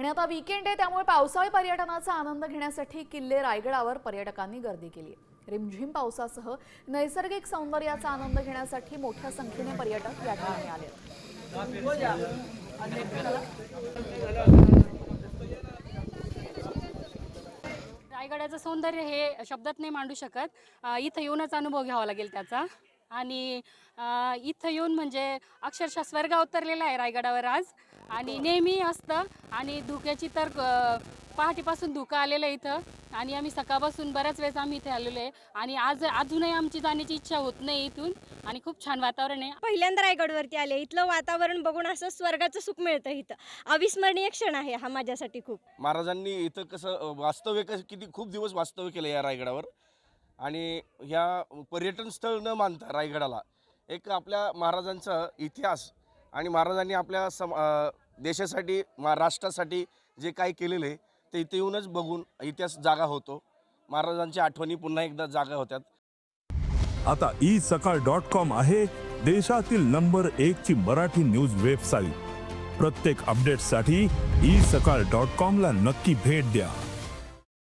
आणि आता वीकेंड आहे त्यामुळे पावसाळी पर्यटनाचा आनंद घेण्यासाठी किल्ले रायगडावर पर्यटकांनी गर्दी केली आहे। रिमझिम पावसासह नैसर्गिक सौंदर्याचा आनंद घेण्यासाठी मोठ्या संख्येने पर्यटक या ठिकाणी आले। रायगडाचं सौंदर्य हे शब्दात नाही मांडू शकत। इथं येऊनच अनुभव घ्यावा लागेल त्याचा। आणि इथं येऊन म्हणजे अक्षरशः स्वर्ग उतरलेला आहे रायगडावर आज। आणि नेहमी असतं आणि धुक्याची तर पहाटेपासून धुका आलेला आहे इथं। आणि आम्ही सकाळपासून बऱ्याच वेळेस आम्ही इथे आलेलो आहे आणि अजूनही आमची जाण्याची इच्छा होत नाही इथून। आणि खूप छान वातावरण आहे। पहिल्यांदा रायगडवरती आले, इथलं वातावरण बघून असं स्वर्गाचं सुख मिळतं। इथं अविस्मरणीय क्षण आहे हा माझ्यासाठी खूप। महाराजांनी इथं कसं वास्तव्य किती खूप दिवस वास्तव्य केलं या रायगडावर आणि ह्या पर्यटन स्थळ न मानता रायगडाला एक आपल्या महाराजांचा इतिहास आणि महाराजांनी आपल्या देशासाठी राष्ट्रासाठी जे काही केलेलं आहे ते इथे येऊनच बघून इतिहास जागा होतो। महाराजांच्या आठवणी पुन्हा एकदा जागा होतात। आता isakal.com आहे देशातील नंबर 1 ची मराठी न्यूज वेबसाईट। प्रत्येक अपडेटसाठी isakal.com ला नक्की भेट द्या।